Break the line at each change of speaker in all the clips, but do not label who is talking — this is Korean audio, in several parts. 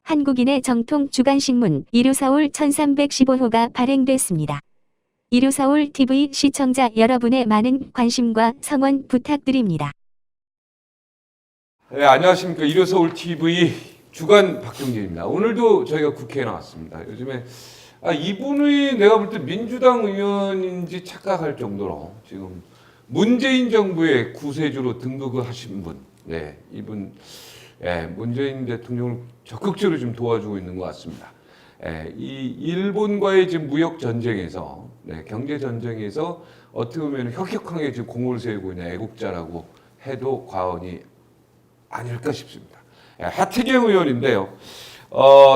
한국인의 정통 주간신문 일요서울 1315호가 발행됐습니다. 일요서울 TV 시청자 여러분의 많은 관심과 성원 부탁드립니다.
네, 안녕하십니까. 일요서울 TV 주간 박경진입니다. 오늘도 저희가 국회에 나왔습니다. 요즘에 이분이 내가 볼 때 민주당 의원인지 착각할 정도로 지금 문재인 정부의 구세주로 등극을 하신 분, 네, 이분 문재인 대통령을 적극적으로 좀 도와주고 있는 것 같습니다. 이 일본과의 지금 무역 전쟁에서, 경제 전쟁에서 어떻게 보면 혁혁하게 지금 공을 세우고 있는 애국자라고 해도 과언이 아닐까 싶습니다. 하태경 의원인데요.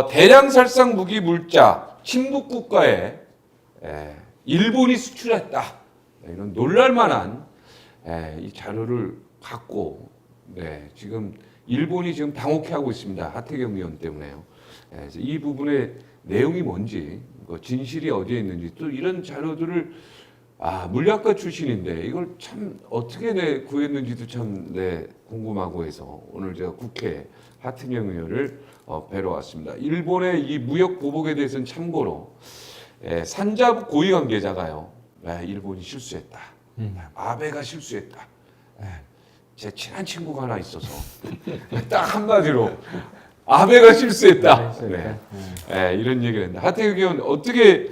대량살상 무기 물자 친북 국가에 일본이 수출했다. 이런 놀랄만한 이 자료를 갖고 지금 일본이 지금 당혹해하고 있습니다. 하태경 의원 때문에요. 그래서 이 부분의 내용이 뭔지, 진실이 어디에 있는지, 또 이런 자료들을 물리학과 출신인데 이걸 참 어떻게 구했는지도 참 궁금하고 해서 오늘 제가 국회에 하태경 의원을 뵈러 왔습니다. 일본의 이 무역 보복에 대해서는 참고로 산자부 고위 관계자가요, 일본이 실수했다, 아베가 실수했다, 제 친한 친구가 하나 있어서 딱 한마디로 아베가 실수했다. 이런 얘기를 했는데 하태경 의원 어떻게,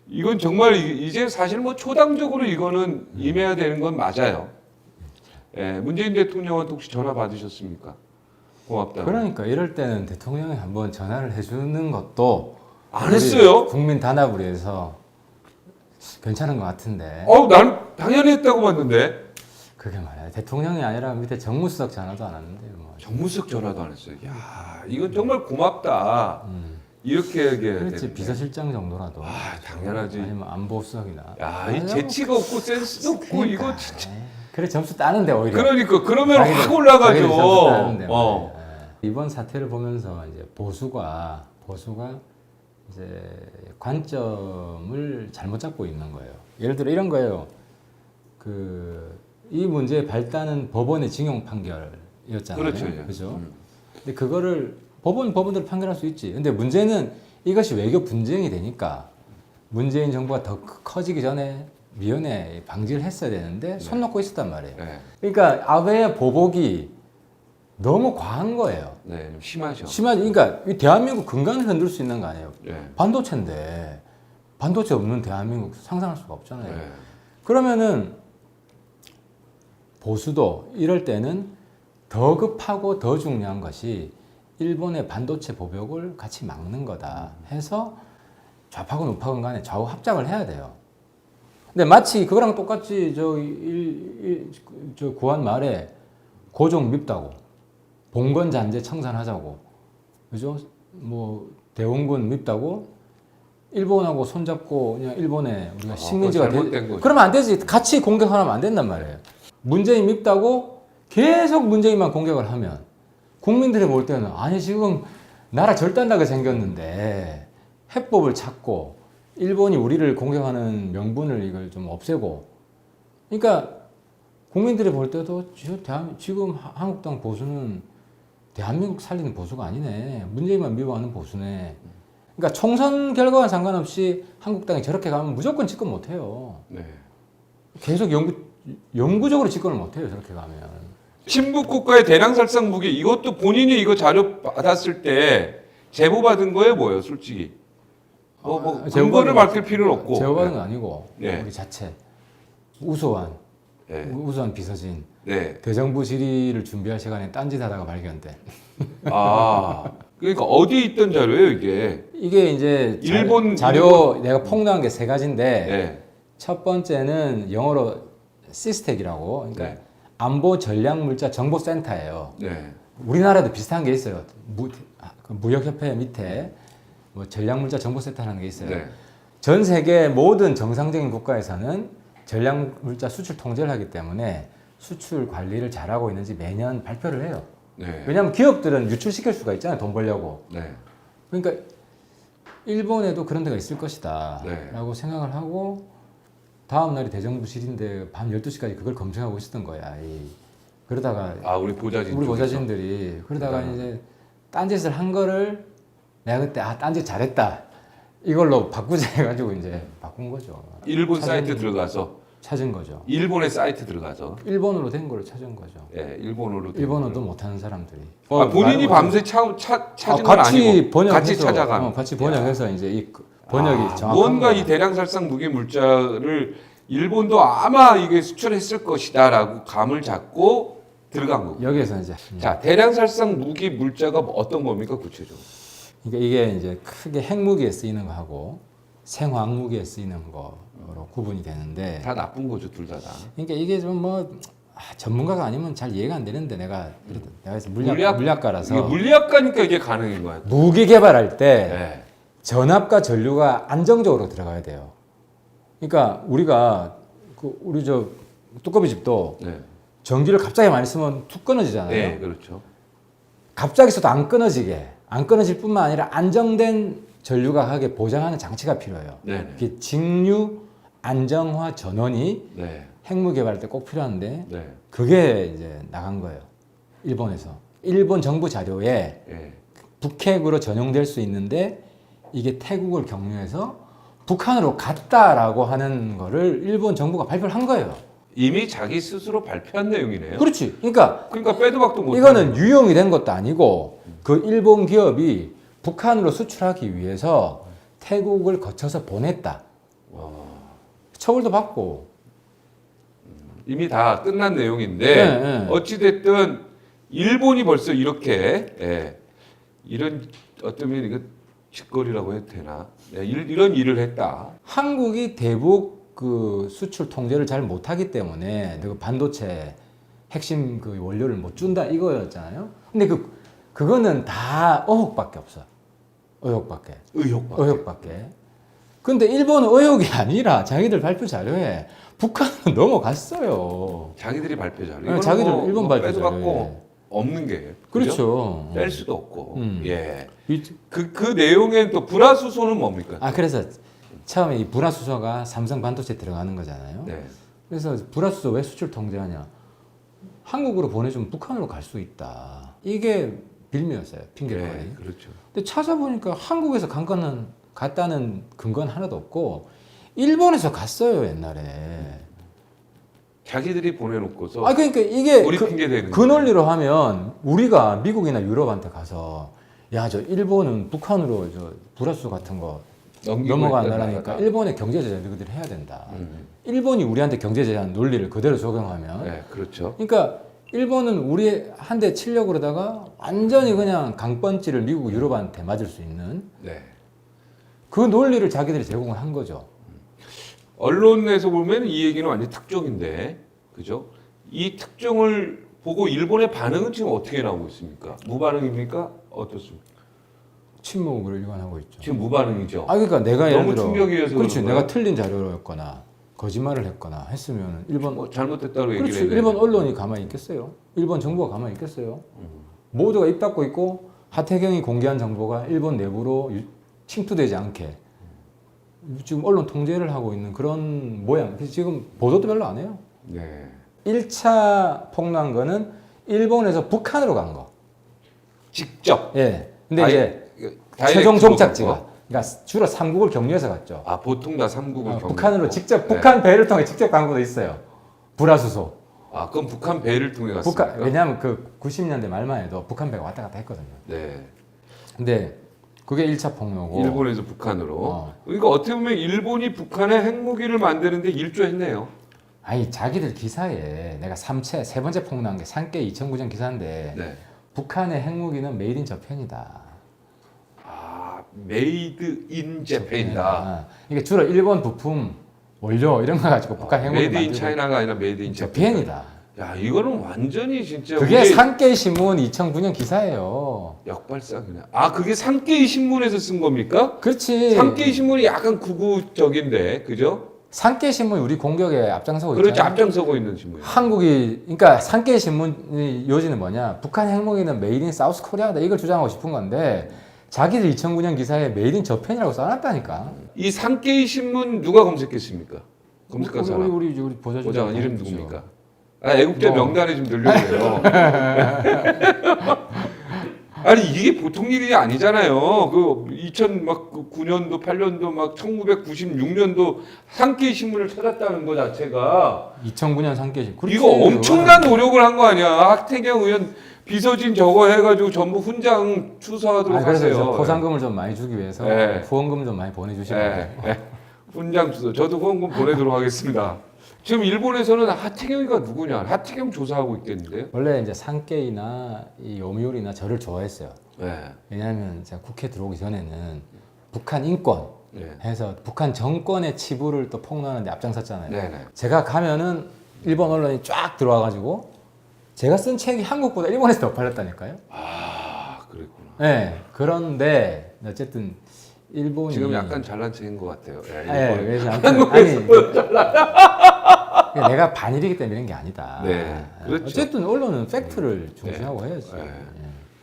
이건 정말 이제 사실 뭐 초당적으로 이거는 임해야 되는 건 맞아요. 문재인 대통령한테 혹시 전화 받으셨습니까? 고맙다.
그러니까 이럴 때는 대통령이 한번 전화를 해주는 것도
안 했어요?
국민 단합을 위해서 괜찮은 것 같은데.
난 당연히 했다고 봤는데.
그게 말이야. 대통령이 아니라 밑에 정무수석 전화도 안 왔는데 뭐.
정무수석 전화도 안 했어요. 야, 이건 정말 고맙다. 이렇게 얘기해야
그렇지,
되는데.
비서실장 정도라도.
당연하지.
아니면 안보수석이나.
이 재치가 없고 센스도 없고
그러니까.
이거 진짜.
그래 점수 따는데 오히려.
그러니까 그러면
자기들,
확 올라가죠.
자기들 점수 따는데 이번 사태를 보면서 이제 보수가 이제 관점을 잘못 잡고 있는 거예요. 예를 들어 이런 거예요. 이 문제의 발단은 법원의 징용 판결이었잖아요. 그렇죠? 근데 그거를 법원대로 판결할 수 있지. 근데 문제는 이것이 외교 분쟁이 되니까 문재인 정부가 더 커지기 전에 미연에 방지를 했어야 되는데 손 놓고 있었단 말이에요. 그러니까 아베의 보복이 너무 과한 거예요.
좀 심하죠.
그러니까 이 대한민국 근간을 흔들 수 있는 거 아니에요. 반도체인데 반도체 없는 대한민국 상상할 수가 없잖아요. 그러면은 보수도 이럴 때는 더 급하고 더 중요한 것이 일본의 반도체 보복을 같이 막는 거다 해서 좌파건 우파건 간에 좌우 합작을 해야 돼요. 근데 마치 그거랑 똑같이 저 구한 말에 고종 밉다고, 봉건 잔재 청산하자고, 그죠? 뭐 대원군 밉다고 일본하고 손잡고 그냥 일본에 우리가 식민지가 그러면 안 되지. 같이 공격하면 안 된단 말이에요. 문재인 밉다고 계속 문재인만 공격을 하면 국민들이 볼 때는 아니 지금 나라 절단나게 생겼는데 해법을 찾고 일본이 우리를 공격하는 명분을 이걸 좀 없애고, 그러니까 국민들이 볼 때도 지금 한국당 보수는 대한민국 살리는 보수가 아니네, 문재인만 미워하는 보수네. 그러니까 총선 결과와 상관없이 한국당이 저렇게 가면 무조건 집권 못해요. 계속 영구적으로 집권을 못해요, 저렇게 가면.
친북 국가의 대량살상 무기, 이것도 본인이 이거 자료 받았을 때 제보 받은 거예요, 뭐예요, 솔직히? 근거를 밝힐 필요는 없고.
제보 받은 건 아니고 우리 자체 우수한 비서진 대정부 질의를 준비할 시간에 딴짓하다가 발견돼.
그러니까 어디에 있던 자료예요, 이게?
이게 이제
일본
자료 내가 폭로한 게 세 가지인데 첫 번째는 영어로 시스텍이라고, 그러니까 안보 전략 물자 정보센터예요. 우리나라도 비슷한 게 있어요. 무역협회 밑에 뭐 전략물자 정보센터라는 게 있어요. 전 세계 모든 정상적인 국가에서는 전략물자 수출 통제를 하기 때문에 수출 관리를 잘하고 있는지 매년 발표를 해요. 왜냐하면 기업들은 유출시킬 수가 있잖아요, 돈 벌려고. 그러니까 일본에도 그런 데가 있을 것이다 라고 생각을 하고 다음 날이 대정부 질인데 밤 12시까지 그걸 검증하고 있었던 거야. 그러다가
우리 보좌진들이
그러다가 이제 딴짓을 한 거를 내가 그때 딴짓 잘했다. 이걸로 바꾸자 해가지고 이제 바꾼 거죠.
일본 사이트 들어가서
찾은 거죠.
일본의 사이트 들어가서
일본어로 된 걸 찾은 거죠.
예, 일본어로 된
일본어도
걸.
못하는 사람들이.
본인이 밤새 찾은 건
같이
아니고
번역해서,
같이 찾아가.
같이 번역해서 이제 이 번역이 정확한
뭔가
거야.
이 대량살상 무기 물자를 일본도 아마 이게 수출했을 것이다라고 감을 잡고 들어간 거고.
여기에서 이제
자, 대량살상 무기 물자가 어떤 겁니까 구체적으로?
그러니까 이게 이제 크게 핵무기에 쓰이는 거하고 생화학무기에 쓰이는 거로 구분이 되는데,
다 나쁜 거죠, 둘 다.
그러니까 이게 좀 뭐 전문가가 아니면 잘 이해가 안 되는데 내가 그래서 물리학과라서
이게 물리학과니까 이게 가능인 거야.
무기 개발할 때
네.
전압과 전류가 안정적으로 들어가야 돼요. 그러니까 우리가 우리 저 뚜꺼비 집도
네.
전기를 갑자기 많이 쓰면 툭 끊어지잖아요.
네, 그렇죠.
갑자기 써도 안 끊어질 뿐만 아니라 안정된 전류가 하게 보장하는 장치가 필요해요.
네, 네.
그게 직류 안정화 전원이
네.
핵무 개발할 때 꼭 필요한데
네.
그게 이제 나간 거예요. 일본에서. 일본 정부 자료에
네.
북핵으로 전용될 수 있는데 이게 태국을 경유해서 북한으로 갔다라고 하는 거를 일본 정부가 발표를 한 거예요.
이미 자기 스스로 발표한 내용이네요.
그렇지. 그러니까
빼도 박도 못.
이거는 유용이 된 것도 아니고 그 일본 기업이 북한으로 수출하기 위해서 태국을 거쳐서 보냈다. 처벌도 받고.
이미 다 끝난 내용인데
네, 네.
어찌 됐든 일본이 벌써 이렇게 이런 어쩌면 이거 짓거리라고 해도 되나? 이런 일을 했다.
한국이 대북 그 수출 통제를 잘 못하기 때문에 그 반도체 핵심 그 원료를 못 준다 이거였잖아요. 근데 그거는 다 의혹밖에 없어. 의혹밖에. 근데 일본은 의혹이 아니라 자기들 발표 자료에 북한은 넘어갔어요.
자기들이 발표 자료.
네,
이거는
자기들 일본 발표
빼도
자료에.
박고 없는 게.
그렇죠.
뺄 수도 없고. 예.
이-
그 내용엔 또 불화수소는 뭡니까?
그래서 처음에 이 불화수소가 삼성 반도체에 들어가는 거잖아요.
네.
그래서 불화수소 왜 수출 통제하냐? 한국으로 보내주면 북한으로 갈 수 있다. 이게 빌미였어요. 핑계거리.
네, 그렇죠.
근데 찾아보니까 한국에서 갔다는 근거는 하나도 없고 일본에서 갔어요 옛날에.
자기들이 보내놓고서
그러니까 이게
우리 핑계 대는
그 논리로 하면 우리가 미국이나 유럽한테 가서 야 저 일본은 북한으로 저 불화수소 같은 거 넘어가 나라니까 일본의 경제 제재 너희들이 해야 된다. 일본이 우리한테 경제 제재하는 논리를 그대로 적용하면
네, 그렇죠.
그러니까 일본은 우리 한 대 치려고 그러다가 완전히 그냥 강번지를 미국 유럽한테 맞을 수 있는
네.
그 논리를 자기들이 제공을 한 거죠.
언론에서 보면 이 얘기는 완전 특종인데, 그죠? 이 특종을 보고 일본의 반응은 지금 어떻게 나오고 있습니까? 무반응입니까? 어떻습니까?
침묵을 일관하고 있죠.
지금 무반응이죠.
그러니까 내가 예를
너무
들어
충격이어서
그렇지
그런
내가
거야?
틀린 자료였거나 거짓말을 했거나 했으면 일본
뭐 잘못했다고 얘기를
그렇지
해야
일본
되는데.
언론이 가만히 있겠어요? 일본 정부가 가만히 있겠어요? 모두가 입 닫고 있고 하태경이 공개한 정보가 일본 내부로 침투되지 않게 지금 언론 통제를 하고 있는 그런 모양. 그래서 지금 보도도 별로 안 해요.
네.
1차 폭로한 거는 일본에서 북한으로 간 거.
직접.
예. 근데
아예
이제
다이렉트로
최종 종착지가
간 거?
그러니까 주로 삼국을 경유해서 갔죠.
보통 다 삼국을 경유하고.
북한으로 직접
네.
북한 배를 통해 직접 간 것도 있어요. 불화수소.
그럼 북한 배를 통해 갔습니까?
왜냐하면 그 90년대 말만 해도 북한 배가 왔다 갔다 했거든요.
네.
근데 그게 1차 폭로고.
일본에서 북한으로. 그러니까 어떻게 보면 일본이 북한의 핵무기를 만드는데 일조했네요.
아니 자기들 기사에 내가 세 번째 폭로한 게 산케 2009년 기사인데
네.
북한의 핵무기는 메이드 인 저펜이다.
메이드 인 재팬이다.
이게 주로 일본 부품 원료 이런 거 가지고 북한 핵무기
메이드 인
만들고
차이나가 아니라 메이드 인 재팬.
저펜이다.
야, 이거는 완전히 진짜
그게
우리의
산케이 신문 2009년 기사예요.
역발상이네. 그게 산케이 신문에서 쓴 겁니까?
그렇지.
산케이 신문이 약간 구구적인데, 그죠?
산케이 신문이 우리 공격에 앞장서고
그렇지,
있잖아요.
앞장서고 있는 신문.
한국이 그러니까 산케이 신문의 요지는 뭐냐? 북한 핵무기는 메이드 인 사우스 코리아다 이걸 주장하고 싶은 건데 자기들 2009년 기사에 메이드 인 저펜이라고 써놨다니까.
이 산케이 신문 누가 검색했습니까? 검색한 사람.
우리 보좌
보좌관 이름 누굽니까? 애국자
뭐.
명단에 좀 넣으려고요. 아니 이게 보통 일이 아니잖아요. 그 2009년도 8년도 막 1996년도 산케이 신문을 찾았다는 거 자체가
2009년 상계시.
이거 엄청난 노력을 한 거 아니야. 하태경 의원 비서진 저거 해가지고 전부 훈장 추서하도록
그래서
하세요.
이제 포상금을 좀 많이 주기 위해서
네.
후원금 좀 많이 보내주시면
예,
돼요.
예. 훈장 추서. 저도 후원금 보내도록 하겠습니다. 지금 일본에서는 하태경이가 누구냐? 하태경 조사하고 있겠는데요.
원래 이제 상계이나 이 요미우리나 저를 좋아했어요.
네.
왜냐하면 제가 국회 들어오기 전에는 북한 인권
네.
해서 북한 정권의 치부를 또 폭로하는데 앞장섰잖아요.
네, 네.
제가 가면은 일본 언론이 쫙 들어와가지고 제가 쓴 책이 한국보다 일본에서 더 팔렸다니까요.
아, 그랬구나.
네. 그런데 어쨌든 일본이
지금 약간 잘난 척인 것 같아요. 예,
네,
일본.
그래서 아무튼 아니 내가 반일이기 때문에 이런 게 아니다.
네, 그렇죠.
어쨌든 언론은 팩트를 중시하고 해야지.
네.
예.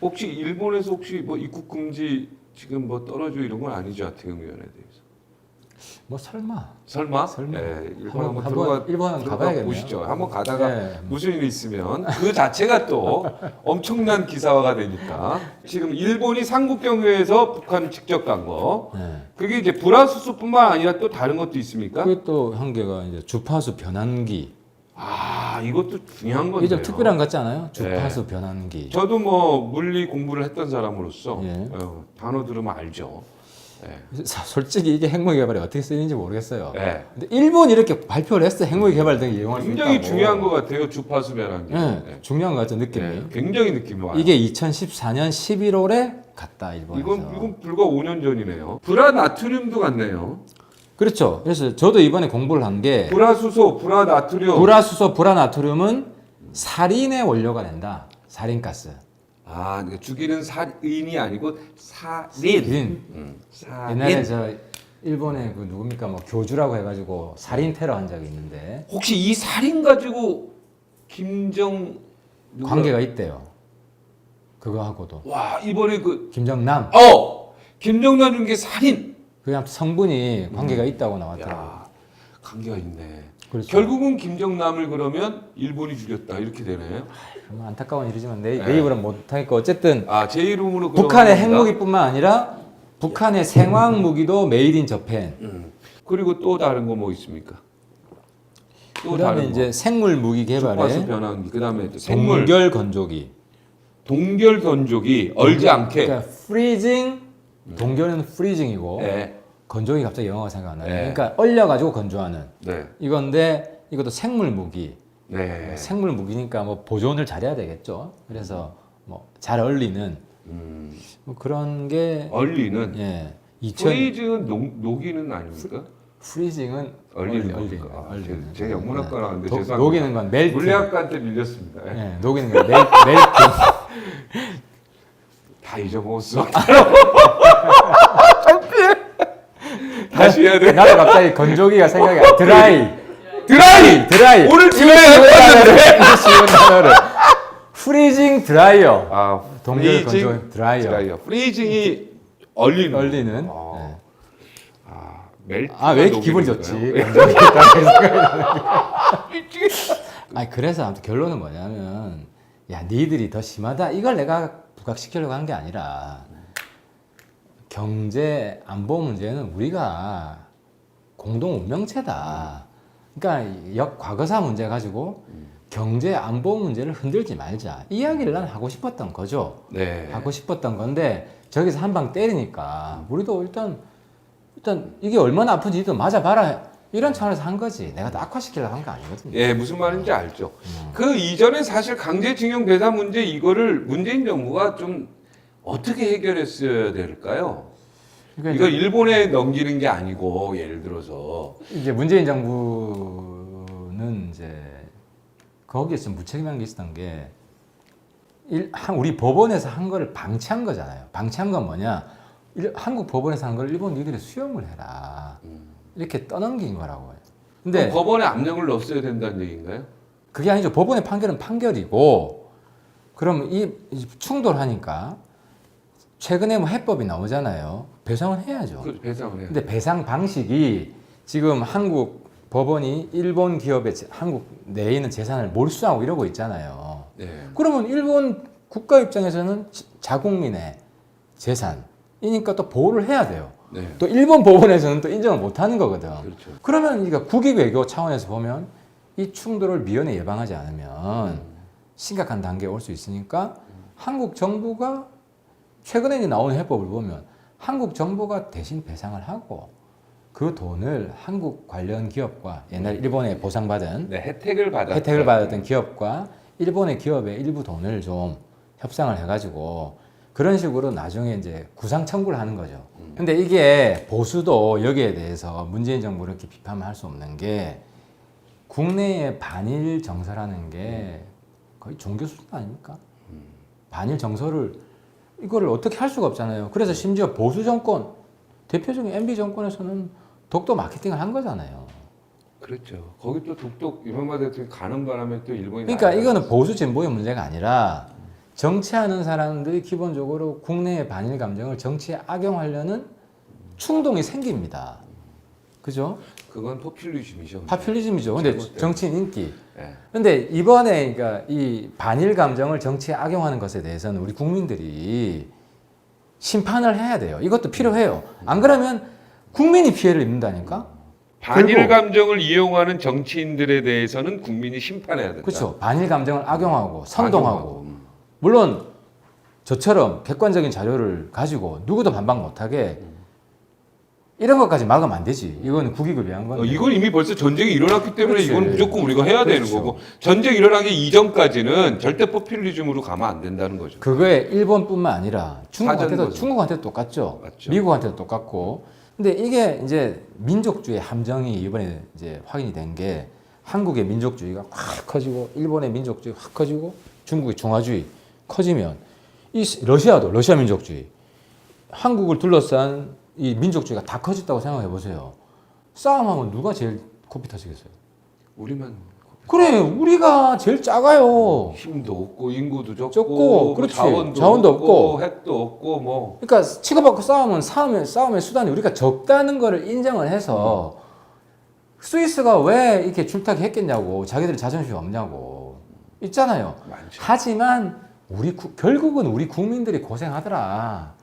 혹시 일본에서 혹시 뭐 입국 금지 지금 뭐 떨어져 이런 건 아니죠? 하태경 의원에 대해서.
뭐 설마.
설마?
설마.
예, 일본
한번
한번
일본 한번
들어가
가봐야겠네요.
보시죠. 한번 가다가
네.
무슨 일이 있으면 그 자체가 또 엄청난 기사화가 되니까. 지금 일본이 삼국경유에서 북한 직접 간 거.
네.
그게 이제 불화수소뿐만 아니라 또 다른 것도 있습니까?
그게 또 한 개가 이제 주파수 변환기.
아, 이것도 중요한 건데요.
이게 좀 특별한 것 같지 않아요? 주파수 변환기.
저도 뭐 물리 공부를 했던 사람으로서
예.
단어 들으면 알죠. 예.
솔직히 이게 핵무기 개발이 어떻게 쓰이는지 모르겠어요.
예.
근데 일본이 이렇게 발표를 했어. 핵무기 개발 등에 이용할 수 있다고.
굉장히 중요한 것 같아요. 주파수 변환기.
예, 중요한 것 같죠, 느낌이.
예, 굉장히 느낌이 와요.
이게 2014년 11월에 갔다, 일본에서.
이건 불과 5년 전이네요. 불화나트륨도 같네요.
그렇죠. 그래서 저도 이번에 공부를 한 게
불화수소, 불화나트륨.
불화수소, 불화나트륨은 살인의 원료가 된다. 살인가스.
아, 그러니까 죽이는 살인이 아니고 살인. 살인.
옛날에 저 일본의 그 누굽니까 뭐 교주라고 해가지고 살인 테러 한 적이 있는데
혹시 이 살인 가지고 김정 누가-
관계가 있대요. 그거하고도
와, 이번에
김정남
김정남 중계 살인.
그냥 성분이 관계가 있다고 나왔더라고요.
야, 관계가 있네.
그렇죠.
결국은 김정남을 그러면 일본이 죽였다 이렇게 되네요.
정말 안타까운 일이지만 내 입으로는 못하니까 어쨌든
아, 제 이름으로
북한의
그런 겁니다.
핵무기뿐만 아니라 북한의 생화학 무기도 메이드 인 저펜.
그리고 또 다른 거 뭐 있습니까? 또
그다음에
다른
이제 생물 무기
주파수
개발에
변환기. 그다음에 또 생물
동결 건조기.
동결 건조기 얼지 않게.
그러니까 프리징 동결은 프리징이고
네.
건조기 갑자기 영어가 생각 안 나요.
네.
그러니까 얼려가지고 건조하는
네.
이건데 이것도 생물 무기.
네.
생물 무기니까 뭐 보존을 잘해야 되겠죠. 그래서 뭐 잘 얼리는 뭐 그런 게
얼리는
예. 2000
프리즈는 녹이는 아닙니까?
프리징은
얼리는
얼리는
겁니까? 아,
얼리는.
제 영문학과 나왔는데
도-
죄송합니다.
녹이는 건 멜팅.
물리학과한테 밀렸습니다. 예.
예, 녹이는 건 멜팅.
다 잊어먹었어. 다시 해야 돼.
나도 갑자기 건조기가 생각이 안 드라이.
드라이. 오늘 집에
했는데 쉬운 단어를 프리징 드라이어.
아,
동결
프리징
건조 드라이어.
프리징이 얼리는.
얼리는.
어.
예.
아, 멜팅.
아, 왜 이렇게 기분이 좋지? 건조기 있다는 생각이 아니 그래서 아무튼 결론은 뭐냐면 야 니들이 더 심하다 이걸 내가 부각시키려고 한 게 아니라 경제 안보 문제는 우리가 공동 운명체다. 그러니까 과거사 문제 가지고 경제 안보 문제를 흔들지 말자. 이 이야기를 난 하고 싶었던 거죠.
네.
하고 싶었던 건데 저기서 한 방 때리니까 우리도 일단 이게 얼마나 아픈지도 맞아봐라. 이런 차원에서 한 거지. 내가 또 악화시키려고 한 거 아니거든요.
예, 무슨 말인지 알죠. 그 이전에 사실 강제징용 배상 문제 이거를 문재인 정부가 좀 어떻게 해결했어야 될까요?
그러니까
이걸 일본에 넘기는 게 아니고 예를 들어서
이제 문재인 정부는 이제 거기에 좀 무책임한 게 있었던 게 우리 법원에서 한 거를 방치한 거잖아요. 방치한 건 뭐냐? 한국 법원에서 한 걸 일본 니들이 수용을 해라. 이렇게 떠넘긴 거라고요. 근데
법원에 압력을 넣었어야 된다는 얘기인가요?
그게 아니죠. 법원의 판결은 판결이고 그럼 이 충돌하니까 최근에 뭐 해법이 나오잖아요. 배상을 해야죠.
그 배상을 해요.
근데 배상 방식이 지금 한국 법원이 일본 기업의 한국 내에 있는 재산을 몰수하고 이러고 있잖아요.
네.
그러면 일본 국가 입장에서는 자국민의 재산이니까 또 보호를 해야 돼요.
네.
또 일본 법원에서는 또 인정을 못 하는 거거든.
그렇죠.
그러면 그러니까 국익 외교 차원에서 보면 이 충돌을 미연에 예방하지 않으면 심각한 단계에 올 수 있으니까 한국 정부가 최근에 이제 나온 해법을 보면 한국 정부가 대신 배상을 하고 그 돈을 한국 관련 기업과 옛날 일본에 보상받은
네, 혜택을
받았던 기업과 일본의 기업의 일부 돈을 좀 협상을 해가지고 그런 식으로 나중에 이제 구상 청구를 하는 거죠. 근데 이게 보수도 여기에 대해서 문재인 정부를 이렇게 비판할 수 없는 게 국내의 반일 정서라는 게 거의 종교 수준 아닙니까? 반일 정서를 이거를 어떻게 할 수가 없잖아요. 그래서 심지어 보수 정권 대표적인 MB 정권에서는 독도 마케팅을 한 거잖아요.
그렇죠. 거기 또 독도 이명박 대통령이 가는 바람에 또 일본이
그러니까
나가요.
이거는 보수 진보의 문제가 아니라 정치하는 사람들이 기본적으로 국내의 반일 감정을 정치에 악용하려는 충동이 생깁니다. 그죠?
그건 포퓰리즘이죠.
파퓰리즘이죠. 근데
잘못돼요.
정치인 인기.
네.
근데 이번에 그러니까 이 반일 감정을 정치에 악용하는 것에 대해서는 우리 국민들이 심판을 해야 돼요. 이것도 필요해요. 안 그러면 국민이 피해를 입는다니까?
반일
결국-
감정을 이용하는 정치인들에 대해서는 국민이 심판해야 된다.
그렇죠. 반일 감정을 악용하고 선동하고.
악용하고.
물론 저처럼 객관적인 자료를 가지고 누구도 반박 못하게 이런 것까지 막으면 안 되지. 이건 국익을 위한 건데.
이건 이미 벌써 전쟁이 일어났기 때문에
그렇지.
이건 무조건 우리가 해야 되는
그렇죠.
거고 전쟁 일어나기 이전까지는 절대 포퓰리즘으로 가면 안 된다는 거죠.
그거에 일본뿐만 아니라 중국한테도
사전거죠.
중국한테도 똑같죠.
맞죠.
미국한테도 똑같고. 근데 이게 이제 민족주의 함정이 이번에 이제 확인이 된 게 한국의 민족주의가 확 커지고 일본의 민족주의 확 커지고 중국의 중화주의 커지면 이 러시아도 러시아 민족주의 한국을 둘러싼 이 민족주의가 다 커졌다고 생각해 보세요. 싸움하면 누가 제일 코피 터지겠어요?
우리만
그래, 우리가 제일 작아요.
힘도 없고 인구도 적고,
적고, 그렇지.
자원도
자원도
없고,
없고.
핵도 없고 뭐
그러니까 치고받고 싸우면 싸움의 수단이 우리가 적다는 거를 인정을 해서 스위스가 왜 이렇게 줄타기 했겠냐고 자기들 자존심이 없냐고 있잖아요.
많죠.
하지만 결국은 우리 국민들이 고생하더라.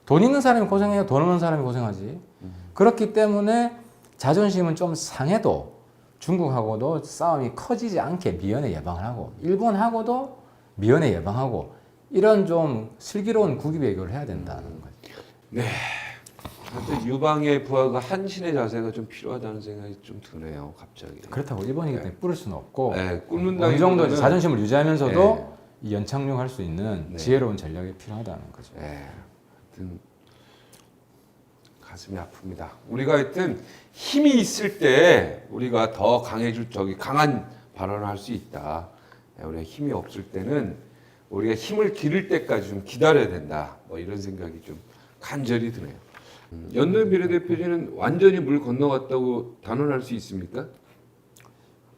돈 있는 사람이 고생해요. 돈 없는 사람이 고생하지. 그렇기 때문에 자존심은 좀 상해도 중국하고도 싸움이 커지지 않게 미연에 예방을 하고 일본하고도 미연에 예방하고 이런 좀 슬기로운 국익 외교를 해야 된다는 거죠.
하여튼 유방의 부하가 한신의 자세가 좀 필요하다는 생각이 좀 드네요. 갑자기.
그렇다고 일본이기 때문에 뿌릴 수는 없고
네,
어느 정도 이제 자존심을 유지하면서도
네.
이 연착륙할 수 있는
네.
지혜로운 전략이 필요하다는 거죠.
하여튼 가슴이 아픕니다. 우리가 하여튼 힘이 있을 때 우리가 더 강한 발언을 할 수 있다. 우리가 힘이 없을 때는 우리가 힘을 기를 때까지 좀 기다려야 된다. 뭐 이런 생각이 좀 간절히 드네요. 연동 비례대표제는 완전히 물 건너갔다고 단언할 수 있습니까?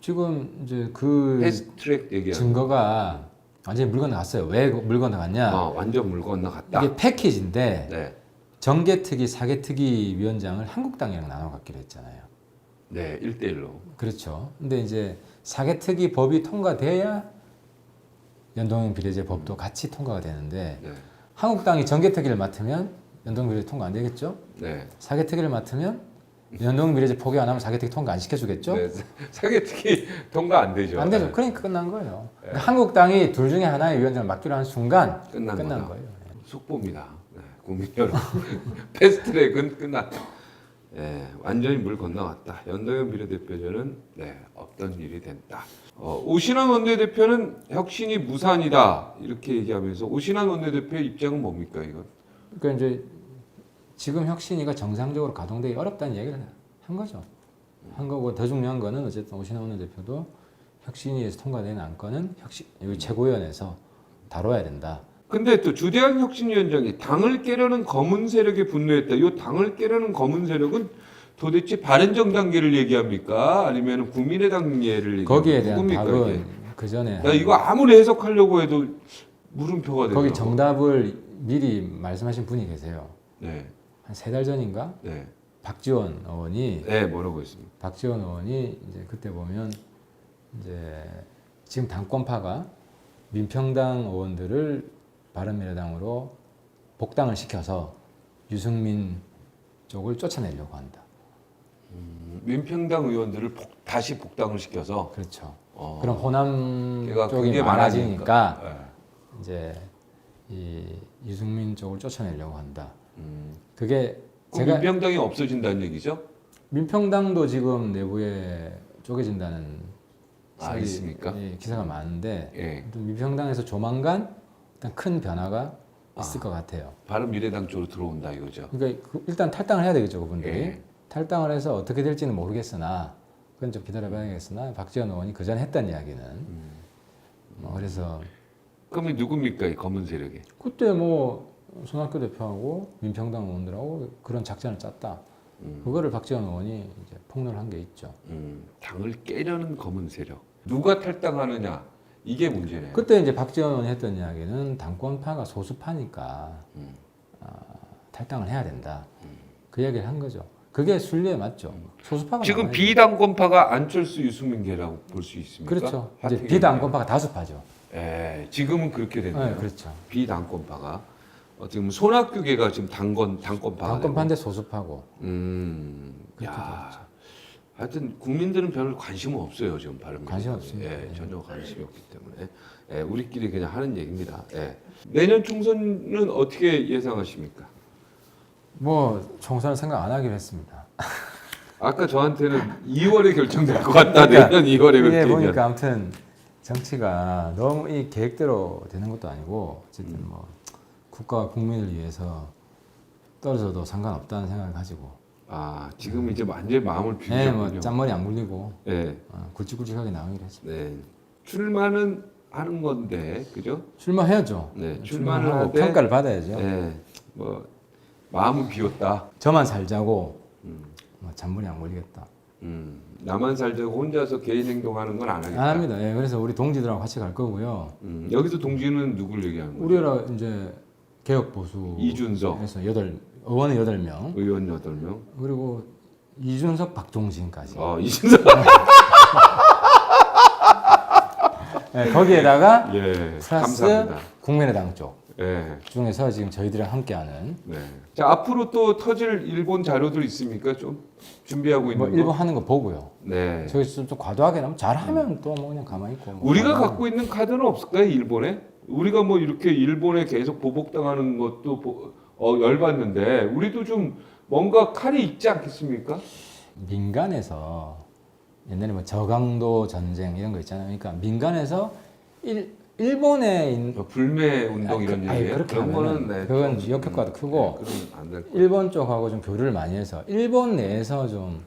지금 이제 그
패스트트랙 얘기하는
증거가 완전히 물 건너갔어요. 왜 물 건너갔냐?
완전 물 건너갔다.
이게 패키지인데
네,
정계특위, 사개특위 위원장을 한국당이랑 나눠 갖기로 했잖아요.
네, 1대1로.
그렇죠. 근데 이제 사개특위 법이 통과돼야 연동형 비례제 법도 같이 통과가 되는데
네,
한국당이 정계특위를 맡으면 연동형 비례제 통과 안 되겠죠?
네.
사개특위를 맡으면 연동형 비례제 포기 안 하면 사개특위 통과 안 시켜주겠죠?
네, 사개특위 통과 안 되죠.
안 되죠. 그러니까 끝난 거예요. 그러니까 한국당이 둘 중에 하나의 위원장을 맡기로 한 순간
끝난 거다.
거예요.
속보입니다. 네, 국민 여러분. 패스트트랙은 끝났다. 완전히 물 건너갔다. 연동형 비례대표제는 없던 일이 됐다. 오신환 원내대표는 혁신이 무산이다. 이렇게 얘기하면서 오신환 원내대표의 입장은 뭡니까 이건?
그러니까 이제 지금 혁신위가 정상적으로 가동되기 어렵다는 얘기를 한 거죠. 한 거고 더 중요한 거는 어쨌든 오신환 원내대표도 혁신위에서 통과된 안건은 여기 최고위원회에서 다뤄야 된다.
근데 또 주대한 혁신위원장이 당을 깨려는 검은 세력에 분노했다. 이 당을 깨려는 검은 세력은 도대체 바른정당계를 얘기합니까? 아니면 국민의당 예를
거기에
얘기합니까?
대한
누굽니까,
답은 그 전에
나 이거 아무리 해석하려고 해도 물음표가 되더라고.
거기 정답을 미리 말씀하신 분이 계세요.
네,
한 3달 전인가
네,
박지원 의원이
뭐라고 했습니까?
박지원 의원이 이제 그때 보면 이제 지금 당권파가 민평당 의원들을 바른미래당으로 복당을 시켜서 유승민 쪽을 쫓아내려고 한다.
민평당 의원들을 다시 복당을 시켜서
그렇죠.
어.
그럼 호남
걔가
쪽이
굉장히
많아지니까
네.
이제 이 유승민 쪽을 쫓아내려고 한다.
음.
그게
그럼
제가
민평당이 없어진다는 얘기죠?
민평당도 지금 내부에 쪼개진다는
아, 있습니까?
기사가 많은데
예.
민평당에서 조만간 일단 큰 변화가 있을 것 같아요.
바른미래당 쪽으로 들어온다 이거죠.
그러니까 일단 탈당을 해야 되겠죠, 그분들이.
예.
탈당을 해서 어떻게 될지는 모르겠으나 그건 좀 기다려봐야겠으나 박지원 의원이 그 전에 했던 이야기는 그래서
그러면 누굽니까 이 검은 세력이?
그때 뭐 손학규 대표하고 민평당 의원들하고 그런 작전을 짰다. 그거를 박지원 의원이 이제 폭로를 한 게 있죠.
당을 깨려는 검은 세력. 누가 탈당하느냐 이게 문제네요.
그때 이제 박지원 의원이 했던 이야기는 당권파가 소수파니까 탈당을 해야 된다. 그 이야기를 한 거죠. 그게 순리에 맞죠. 소수파가
지금
많아야죠.
비당권파가 안철수 유승민계라고 볼 수 있습니까?
그렇죠. 이제
하태경
비당권파가 다수파죠.
예, 지금은 그렇게 됐네요.
네, 그렇죠.
비당권파가 지금 손학규계가 지금 당권파가
당권파인데 소수파고.
되고. 야, 하여튼 국민들은 별로 관심은 없어요 지금 바른
관심 없습니다.
예, 전혀 관심이 없기 때문에 예, 우리끼리 그냥 하는 얘기입니다. 예. 내년 총선은 어떻게 예상하십니까?
뭐 총선을 생각 안 하기로 했습니다.
아까 저한테는 2월에 결정될 것 같다.
그러니까
내년 2월에
이게
결정.
보니까 아무튼 정치가 너무 이 계획대로 되는 것도 아니고 어쨌든 뭐 국가와 국민을 위해서 떨어져도 상관없다는 생각을 가지고
아 지금 이제 완전 마음을
네,
비우셨군요.
뭐 짠머리 안 굴리고
예,
굵직굵직하게 나가기로 했습니다.
네. 출마는 하는 건데, 그죠?
출마해야죠.
네,
출마하고
출마하되
평가를 받아야죠.
예, 뭐 마음은 비웠다.
저만 살자고 뭐 잔머리 안 굴리겠다.
나만 살자고 혼자서 개인 행동하는 건 안 하겠다.
안 합니다. 예, 그래서 우리 동지들하고 같이 갈 거고요.
여기서 동지는 누굴 얘기하는 거예요?
우리라 이제 개혁 보수
이준석.
에서 의원은 8명
의원 8명.
그리고 이준석 박종진까지.
이준석.
네, 거기에다가
예,
플러스
감사합니다.
국민의당 쪽
예,
중에서 지금 저희들이랑 함께하는
네. 자 앞으로 또 터질 일본 자료들 있습니까? 좀 준비하고 있는
뭐
거.
일본 하는 거 보고요.
네.
저희 좀 과도하게 나면 잘하면 또 뭐 그냥 가만히 있고. 뭐
우리가
가만히
갖고 있는 카드는 없을까요, 일본에? 우리가 뭐 이렇게 일본에 계속 보복당하는 것도 열받는데 우리도 좀 뭔가 칼이 있지 않겠습니까?
민간에서 옛날에 뭐 저강도 전쟁 이런 거 있잖아요. 그러니까 민간에서 일본에
불매 운동 이런 얘기예요.
그렇게
그런
하면은
거는
그건 역효과도 크고
그건 안될 거예요.
일본 쪽하고 좀 교류를 많이 해서 일본 내에서 좀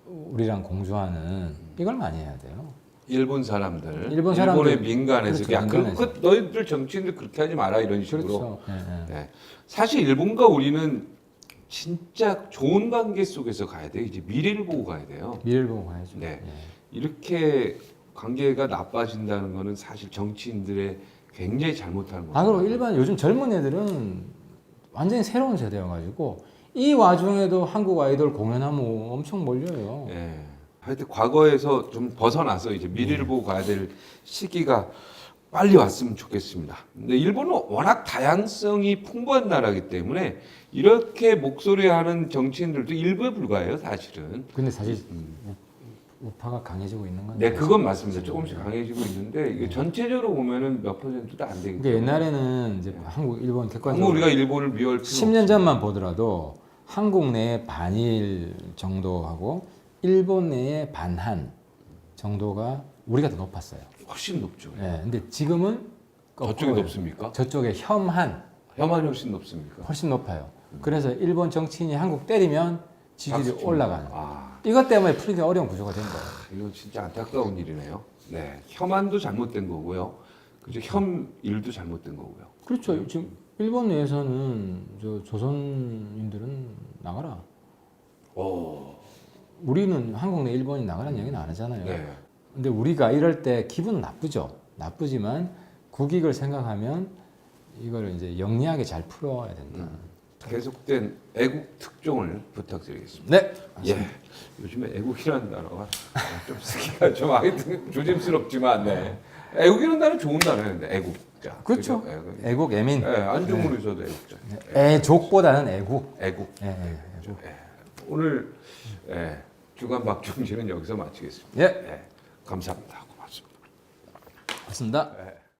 우리랑 공조하는 이걸 많이 해야 돼요.
일본 사람들,
일본 사람들.
일본의 민간에서
그렇죠,
야,
민간에서.
너희들 정치인들 그렇게 하지 마라 이런 식으로.
그렇죠. 예, 예.
네. 사실 일본과 우리는 진짜 좋은 관계 속에서 가야 돼요. 이제 미래를 보고 가야 돼요.
미래를 보고 가야죠.
네.
예.
이렇게 관계가 나빠진다는 거는 사실 정치인들의 굉장히 잘못하는 거예요.
아 그리고 일반 요즘 젊은 애들은 완전히 새로운 세대여가지고 이 와중에도 한국 아이돌 공연하면 엄청 몰려요.
예. 하여튼 과거에서 좀 벗어나서 이제 미래를 보고 가야 될 시기가 빨리 왔으면 좋겠습니다. 근데 일본은 워낙 다양성이 풍부한 나라이기 때문에 이렇게 목소리하는 정치인들도 일부에 불과해요, 사실은.
근데 사실 우파가 강해지고 있는 건
네, 그건 맞습니다. 조금씩 강해지고 있는데 이게 전체적으로 보면은 몇 %도 안 되기
그러니까
때문에.
옛날에는 이제 한국, 일본
한국
객관적으로
우리가 일본을 미워할 필요
10년 전만 보더라도 한국 내에 반일 정도하고 일본 내에 반한 정도가 우리가 더 높았어요.
훨씬 높죠.
예, 근데 지금은
저쪽이
거꾸로예요.
높습니까?
저쪽에 혐한
혐한이 훨씬 높습니까?
훨씬 높아요. 그래서 일본 정치인이 한국 때리면 지지율이
박수
올라가는.
아,
이것 때문에 풀기 어려운 구조가 된 거예요.
이거 진짜 안타까운 일이네요. 네, 혐한도 잘못된 거고요. 그죠? 혐일도 잘못된 거고요.
그렇죠. 지금 일본 내에서는 저 조선인들은 나가라. 우리는 한국 내 일본이 나가라는 얘기는 안 하잖아요.
네.
근데 우리가 이럴 때 기분은 나쁘죠. 나쁘지만 국익을 생각하면 이걸 이제 영리하게 잘 풀어야 된다.
계속된 애국 특종을 부탁드리겠습니다.
네.
예, 요즘에 애국이라는 단어가 좀 쓰기가 좀 하여튼 조심스럽지만, 네. 애국이라는 단어 좋은 단어예요. 애국자.
그렇죠.
그죠?
애국, 애민.
예, 안중근에서도 애국자.
애족보다는 애국.
애국.
예, 예, 애국.
오늘 주간 박종진은 여기서 마치겠습니다.
예.
감사합니다. 고맙습니다.
맞습니다.
예.